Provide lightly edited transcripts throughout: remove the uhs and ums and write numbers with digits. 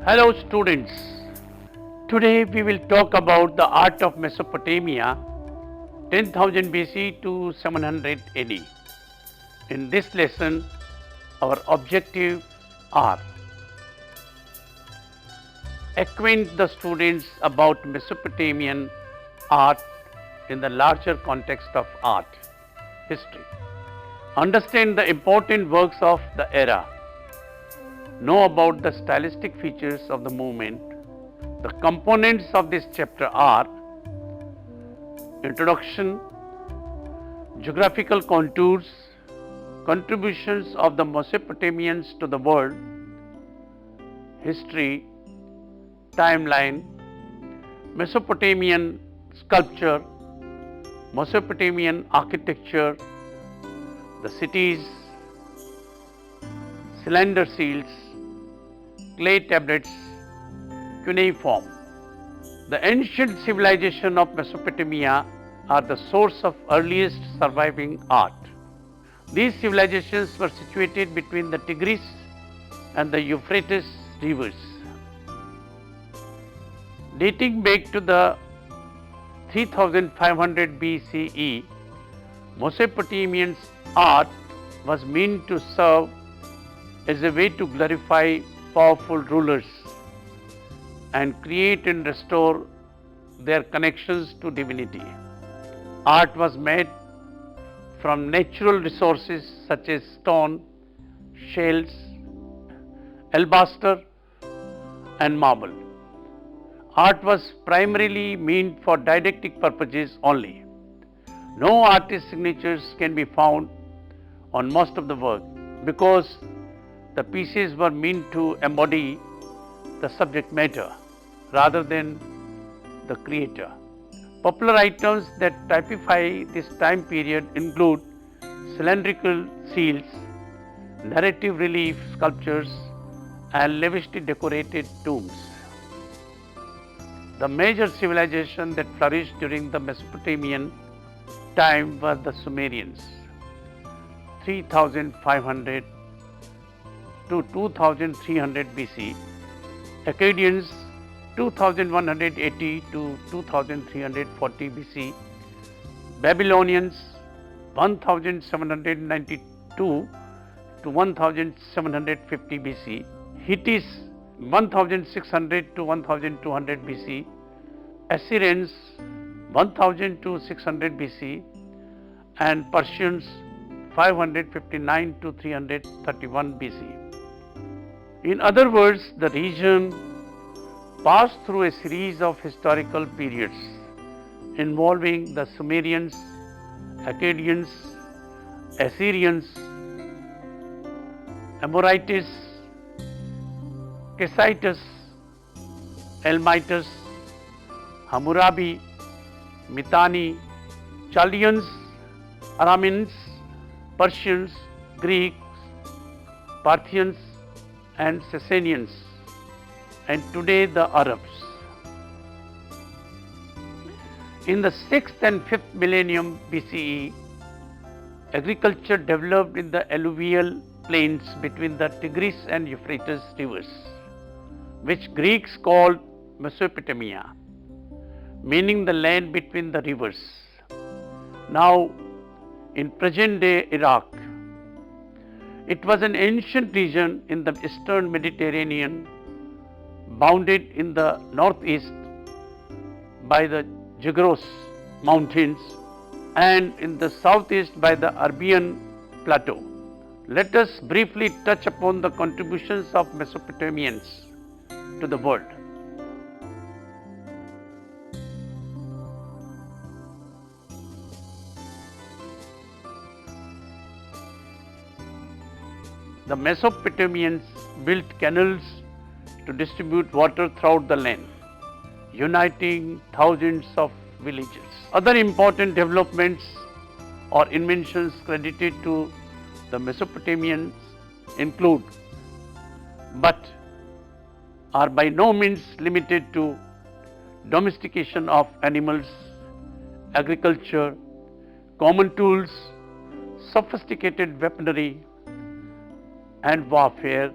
Hello students. Today we will talk about the art of Mesopotamia 10,000 BC to 700 AD. In this lesson our objectives are acquaint the students about Mesopotamian art in the larger context of art history. Understand the important works of the era. Know about the stylistic features of the movement. The components of this chapter are introduction, geographical contours, contributions of the Mesopotamians to the world, history, timeline, Mesopotamian sculpture, Mesopotamian architecture, the cities, cylinder seals, clay tablets, cuneiform. The ancient civilization of Mesopotamia are the source of earliest surviving art. These civilizations were situated between the Tigris and the Euphrates rivers. Dating back to the 3500 BCE, Mesopotamian art was meant to serve as a way to glorify powerful rulers and create and restore their connections to divinity. Art was made from natural resources such as stone, shells, alabaster, and marble. Art was primarily meant for didactic purposes only. No artist signatures can be found on most of the work because the pieces were meant to embody the subject matter rather than the creator. Popular items that typify this time period include cylindrical seals, narrative relief sculptures, and lavishly decorated tombs. The major civilization that flourished during the Mesopotamian time was the Sumerians, 3500 to 2300 BC, Akkadians 2180 to 2340 BC, Babylonians 1792 to 1750 BC, Hittites 1600 to 1200 BC, Assyrians 1000 to 600 BC, and Persians 559 to 331 BC. In other words, the region passed through a series of historical periods involving the Sumerians, Akkadians, Assyrians, Amorites, Kassites, Elamites, Hammurabi, Mitanni, Chaldeans, Arameans, Persians, Greeks, Parthians, and Sassanians, and today the Arabs. In the 6th and 5th millennium BCE, agriculture developed in the alluvial plains between the Tigris and Euphrates rivers, which Greeks called Mesopotamia, meaning the land between the rivers. Now, in present-day Iraq, it was an ancient region in the eastern Mediterranean, bounded in the northeast by the Zagros Mountains and in the southeast by the Arabian Plateau. Let us briefly touch upon the contributions of Mesopotamians to the world. The Mesopotamians built canals to distribute water throughout the land, uniting thousands of villages. Other important developments or inventions credited to the Mesopotamians include, but are by no means limited to, domestication of animals, agriculture, common tools, sophisticated weaponry and warfare,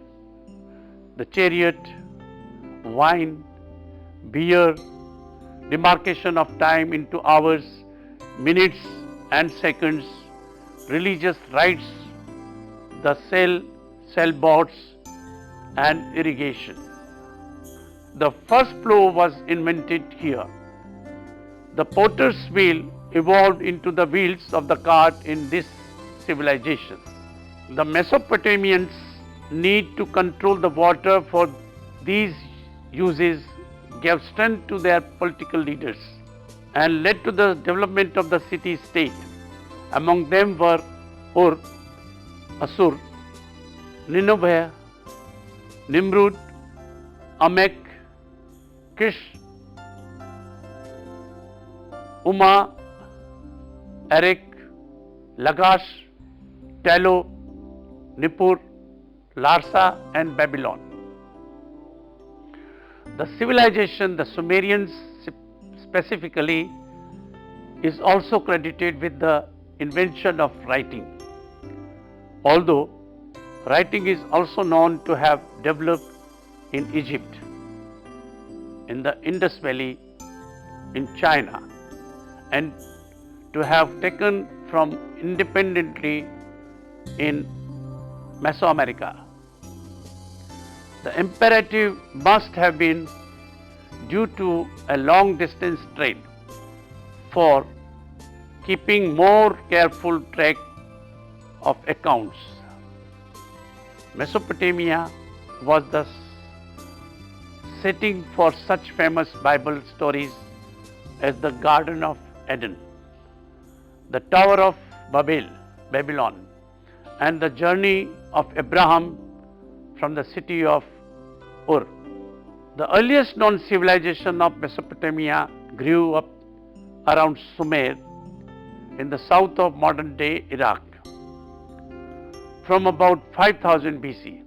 the chariot, wine, beer, demarcation of time into hours, minutes and seconds, religious rites, the sailboats and irrigation. The first plough was invented here. The potter's wheel evolved into the wheels of the cart in this civilization. The Mesopotamians' need to control the water for these uses gave strength to their political leaders and led to the development of the city-state. Among them were Ur, Assur, Nineveh, Nimrud, Amek, Kish, Umma, Erech, Lagash, Tello, Nippur, Larsa and Babylon. The civilization, the Sumerians specifically, is also credited with the invention of writing. Although writing is also known to have developed in Egypt, in the Indus Valley, in China, and to have taken from independently in Mesoamerica. The imperative must have been due to a long distance trade for keeping more careful track of accounts. Mesopotamia was the setting for such famous Bible stories as the Garden of Eden, the Tower of Babylon, and the journey of Abraham from the city of Ur. The earliest known civilization of Mesopotamia grew up around Sumer in the south of modern day Iraq from about 5000 BC.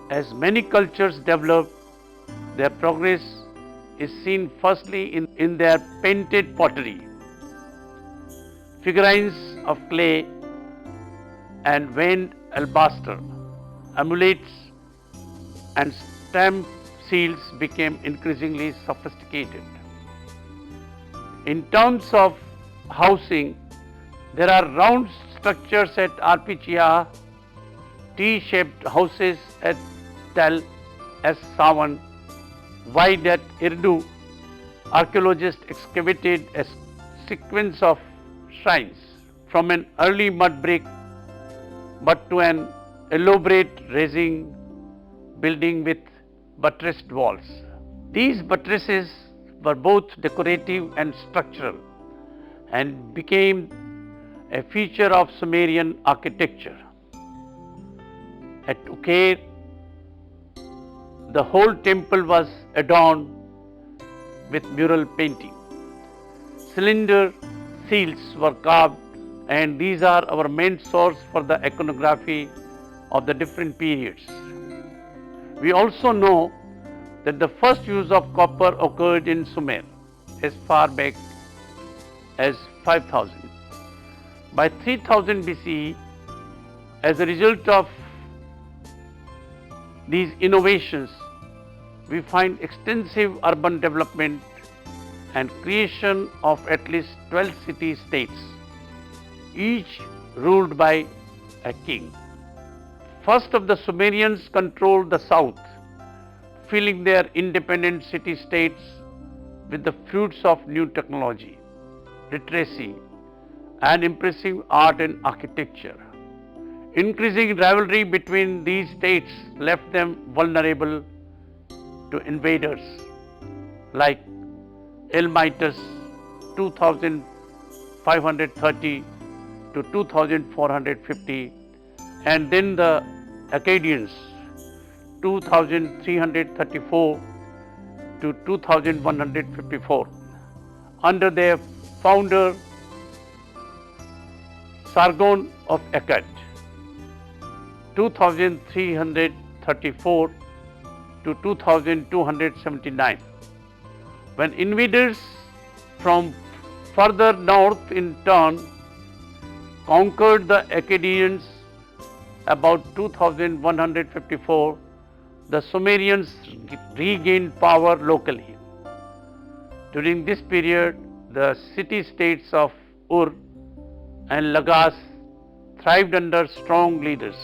As many cultures developed, their progress is seen firstly in their painted pottery, figurines of clay and veined alabaster, amulets and stamp seals became increasingly sophisticated. In terms of housing, there are round structures at Arpichia, T-shaped houses at Tel Es Sawan, wide at Irdu. Archaeologists excavated a sequence of shrines from an early mud brick but to an elaborate raising building with buttressed walls. These buttresses were both decorative and structural and became a feature of Sumerian architecture. At Ukair, the whole temple was adorned with mural painting. Cylinder seals were carved, and these are our main source for the iconography of the different periods. We also know that the first use of copper occurred in Sumer as far back as 5000. By 3000 BCE, as a result of these innovations, we find extensive urban development and creation of at least 12 city-states, each ruled by a king. First of the Sumerians controlled the south, filling their independent city-states with the fruits of new technology, literacy, and impressive art and architecture. Increasing rivalry between these states left them vulnerable to invaders like Elamites 2530 to 2450, and then the Akkadians 2334 to 2154 under their founder Sargon of Akkad 2334 to 2279. When invaders from further north in turn conquered the Akkadians about 2154, the Sumerians regained power locally. During this period, the city-states of Ur and Lagash thrived under strong leaders.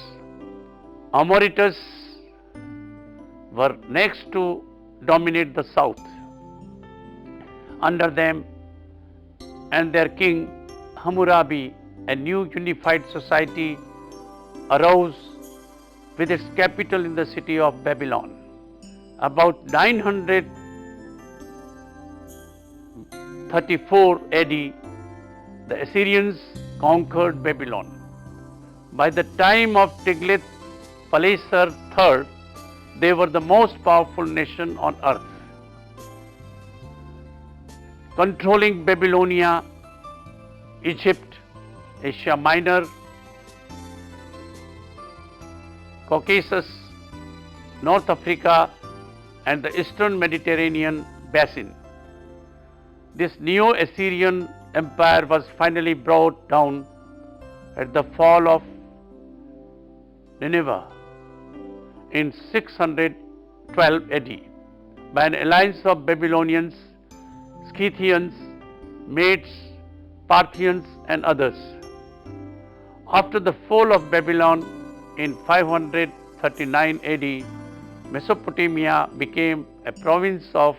Amorites were next to dominate the south. Under them and their king Hammurabi, a new unified society arose with its capital in the city of Babylon. About 934 AD, the Assyrians conquered Babylon. By the time of Tiglath-Pileser III, they were the most powerful nation on earth, controlling Babylonia, Egypt, Asia Minor, Caucasus, North Africa and the Eastern Mediterranean basin. This Neo-Assyrian empire was finally brought down at the fall of Nineveh in 612 AD by an alliance of Babylonians, Scythians, Medes, Parthians and others. After the fall of Babylon in 539 AD, Mesopotamia became a province of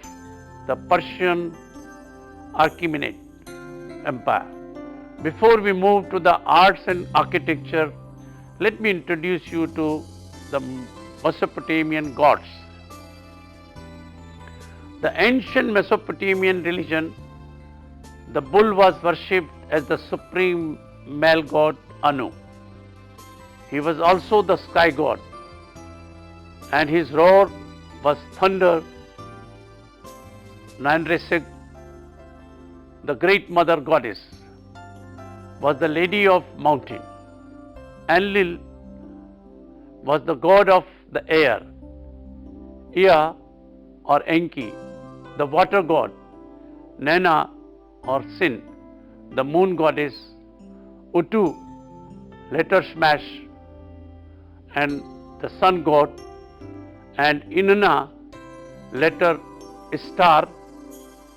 the Persian Achaemenid Empire. Before we move to the arts and architecture, let me introduce you to the Mesopotamian gods. The ancient Mesopotamian religion, the bull was worshipped as the supreme male god Anu. He was also the sky god, and his roar was thunder. Ninresig, the great mother goddess, was the lady of mountain. Enlil was the god of the air. Ea or Enki, the water god. Nana or Sin, the moon goddess. Utu, later Smash, and the sun god, and Inanna, later Star,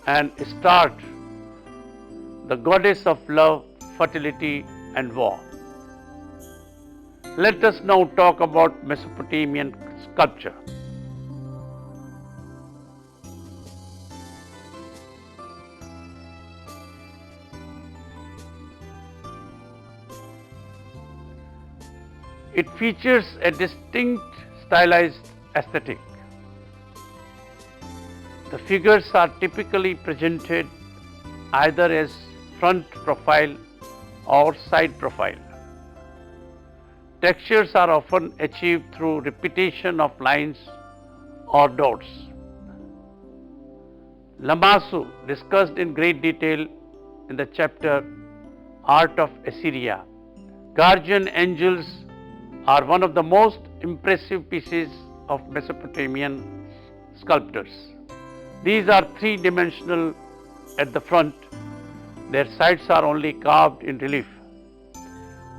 and Start, the goddess of love, fertility and war. Let us now talk about Mesopotamian sculpture. It features a distinct stylized aesthetic. The figures are typically presented either as front profile or side profile. Textures are often achieved through repetition of lines or dots. Lamassu, discussed in great detail in the chapter Art of Assyria. Guardian angels are one of the most impressive pieces of Mesopotamian sculptors. These are three-dimensional at the front. Their sides are only carved in relief.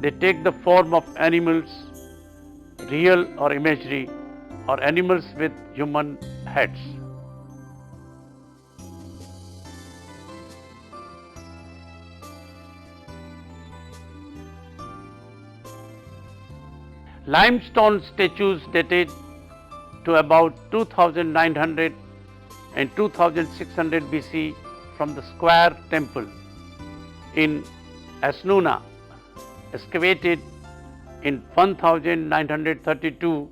They take the form of animals, real or imaginary, or animals with human heads. Limestone statues dated to about 2900 and 2600 BC from the square temple in Asnuna, excavated in 1932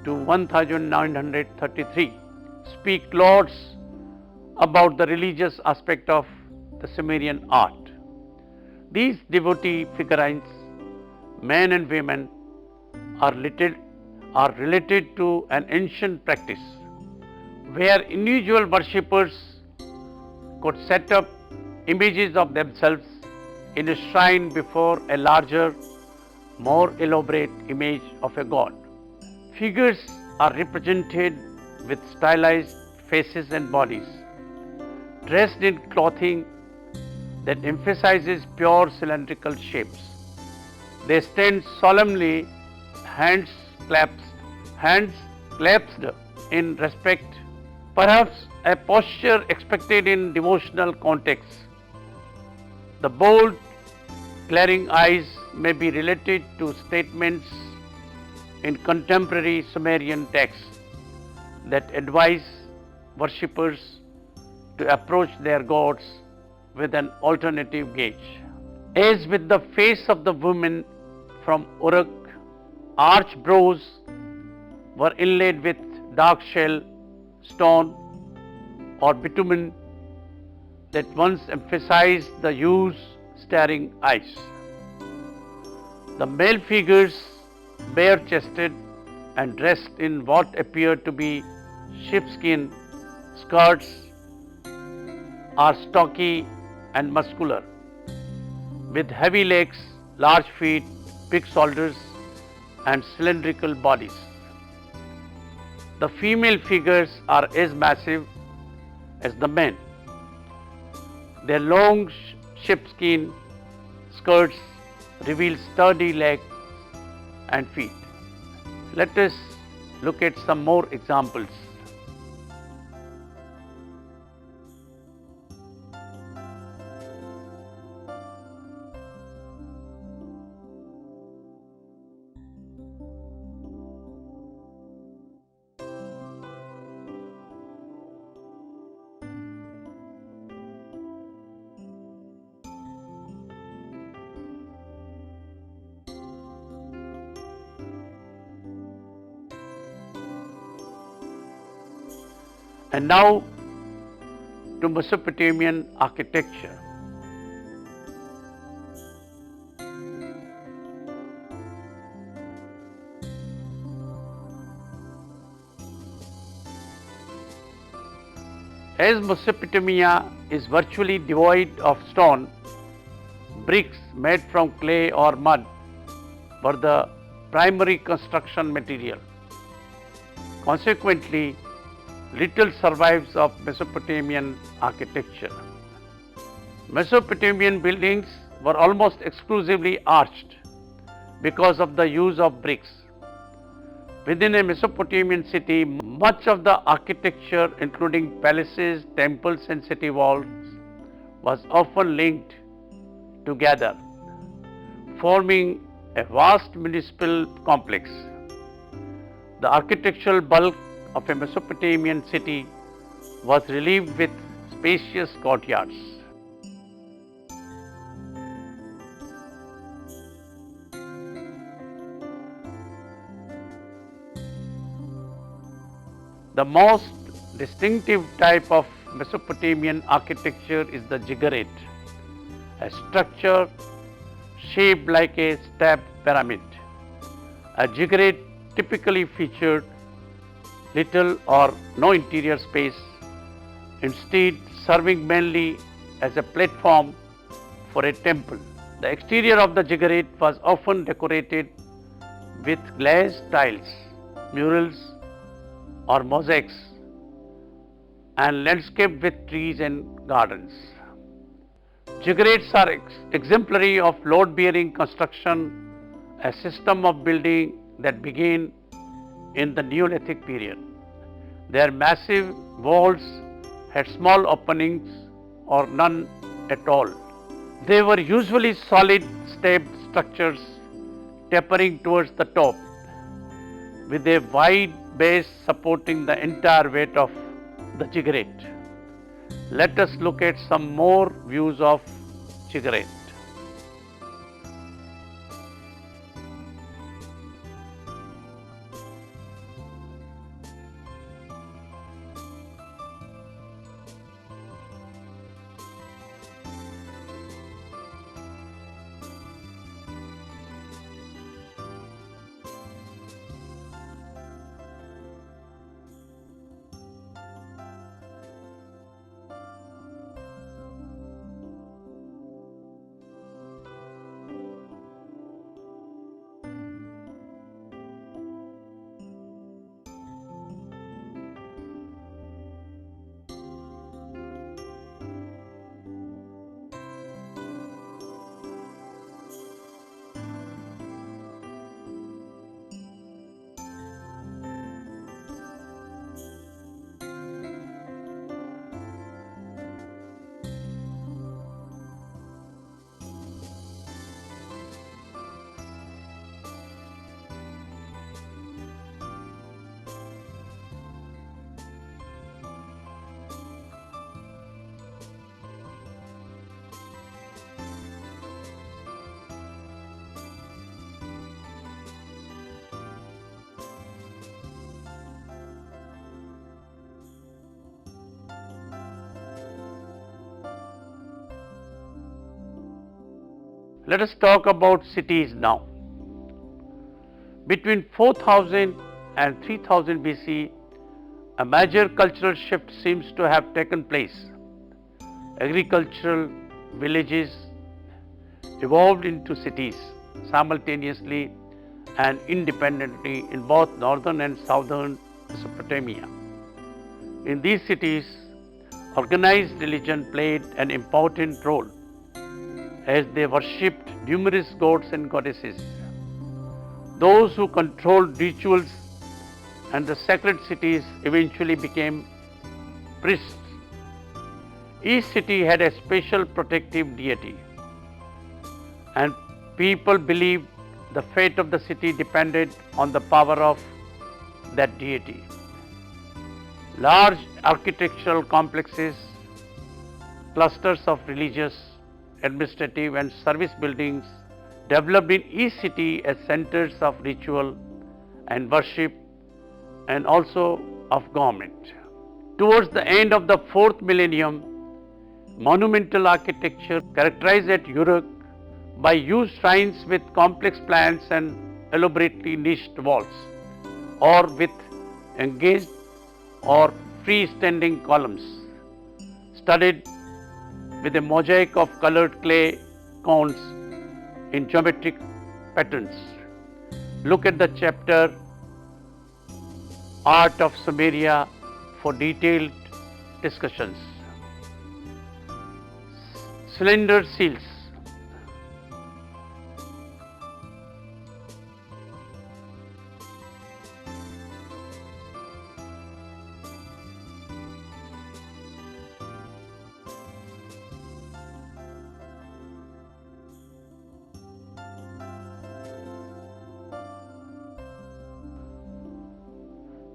to 1933, speak lots about the religious aspect of the Sumerian art. These devotee figurines, men and women, are related to an ancient practice where individual worshippers could set up images of themselves in a shrine before a larger, more elaborate image of a god. Figures are represented with stylized faces and bodies, dressed in clothing that emphasizes pure cylindrical shapes. They stand solemnly, hands clasped lapsed in respect, perhaps a posture expected in devotional contexts. The bold, glaring eyes may be related to statements in contemporary Sumerian texts that advise worshippers to approach their gods with an alternative gaze. As with the face of the woman from Uruk, arch brows were inlaid with dark shell, stone, or bitumen that once emphasized the huge staring eyes. The male figures, bare chested and dressed in what appeared to be sheepskin skirts, are stocky and muscular, with heavy legs, large feet, big shoulders, and cylindrical bodies. The female figures are as massive as the men. Their long sheepskin skirts reveal sturdy legs and feet. Let us look at some more examples. And now to Mesopotamian architecture. As Mesopotamia is virtually devoid of stone, bricks made from clay or mud were the primary construction material. Consequently, little survives of Mesopotamian architecture. Mesopotamian buildings were almost exclusively arched because of the use of bricks. Within a Mesopotamian city, much of the architecture, including palaces, temples, and city walls, was often linked together, forming a vast municipal complex. The architectural bulk of a Mesopotamian city was relieved with spacious courtyards. The most distinctive type of Mesopotamian architecture is the ziggurat, a structure shaped like a stepped pyramid. A ziggurat typically featured little or no interior space, instead serving mainly as a platform for a temple. The exterior of the ziggurat was often decorated with glazed tiles, murals or mosaics, and landscaped with trees and gardens. Ziggurats are exemplary of load-bearing construction, a system of building that began in the Neolithic period. Their massive walls had small openings or none at all. They were usually solid stepped structures tapering towards the top, with a wide base supporting the entire weight of the ziggurat. Let us look at some more views of ziggurat. Let us talk about cities now. Between 4000 and 3000 BC, a major cultural shift seems to have taken place. Agricultural villages evolved into cities simultaneously and independently in both northern and southern Mesopotamia. In these cities, organized religion played an important role as they worshipped numerous gods and goddesses. Those who controlled rituals and the sacred cities eventually became priests. Each city had a special protective deity, and people believed the fate of the city depended on the power of that deity. Large architectural complexes, clusters of religious, administrative and service buildings developed in each city as centers of ritual and worship and also of government. Towards the end of the 4th millennium, monumental architecture characterized at Uruk by huge shrines with complex plans and elaborately niched walls, or with engaged or freestanding columns, studded with a mosaic of colored clay cones in geometric patterns. Look at the chapter Art of Sumeria for detailed discussions. Cylinder seals.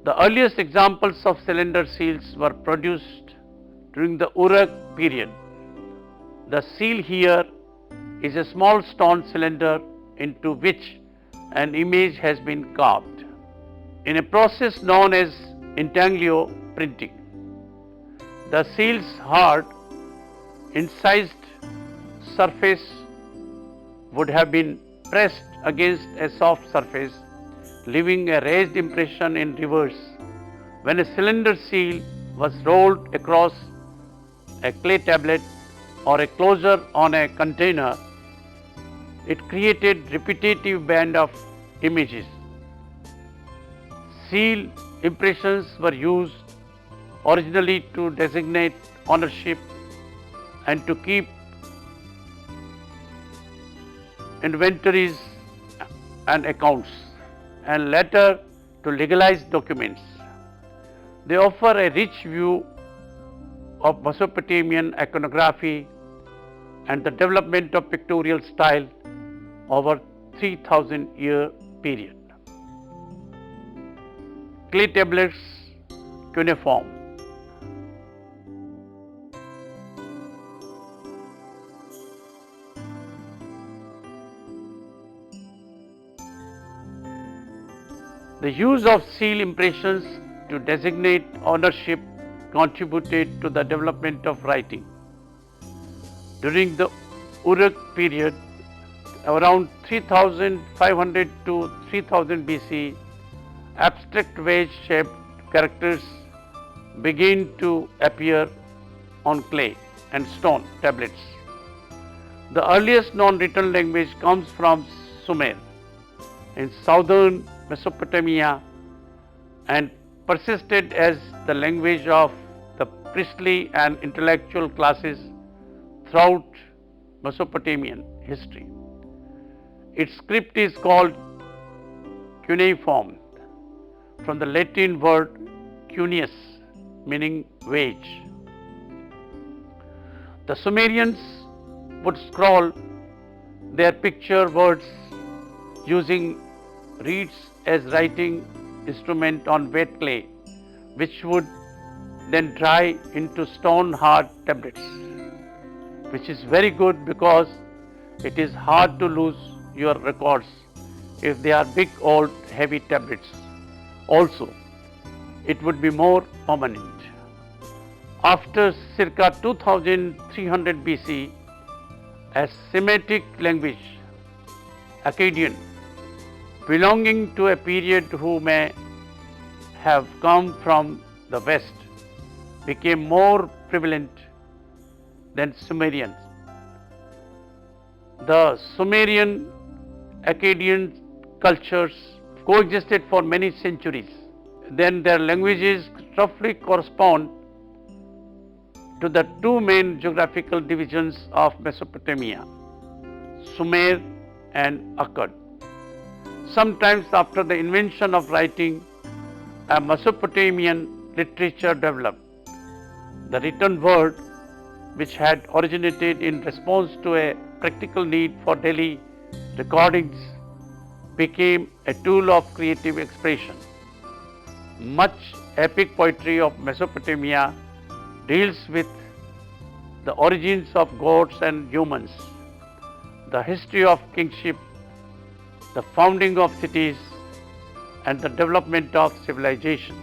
The earliest examples of cylinder seals were produced during the Uruk period. The seal here is a small stone cylinder into which an image has been carved in a process known as intaglio printing. The seal's hard, incised surface would have been pressed against a soft surface, leaving a raised impression in reverse. When a cylinder seal was rolled across a clay tablet or a closure on a container, it created repetitive band of images. Seal impressions were used originally to designate ownership and to keep inventories and accounts, and later to legalize documents. They offer a rich view of Mesopotamian iconography and the development of pictorial style over 3000-year period. Clay tablets, cuneiform. The use of seal impressions to designate ownership contributed to the development of writing. During the Uruk period, around 3500 to 3000 BC, abstract wedge-shaped characters began to appear on clay and stone tablets. The earliest known written language comes from Sumer in southern Mesopotamia and persisted as the language of the priestly and intellectual classes throughout Mesopotamian history. Its script is called cuneiform, from the Latin word cuneus, meaning wedge. The Sumerians would scroll their picture words using reeds as writing instrument on wet clay, which would then dry into stone hard tablets, which is very good because it is hard to lose your records if they are big old heavy tablets. Also, it would be more permanent. After circa 2300 BC, a Semitic language, Akkadian, belonging to a period who may have come from the West, became more prevalent than Sumerians. The Sumerian Akkadian cultures coexisted for many centuries. Then their languages roughly correspond to the two main geographical divisions of Mesopotamia, Sumer and Akkad. Sometimes after the invention of writing, a Mesopotamian literature developed. The written word, which had originated in response to a practical need for daily recordings, became a tool of creative expression. Much epic poetry of Mesopotamia deals with the origins of gods and humans, the history of kingship, the founding of cities, and the development of civilization.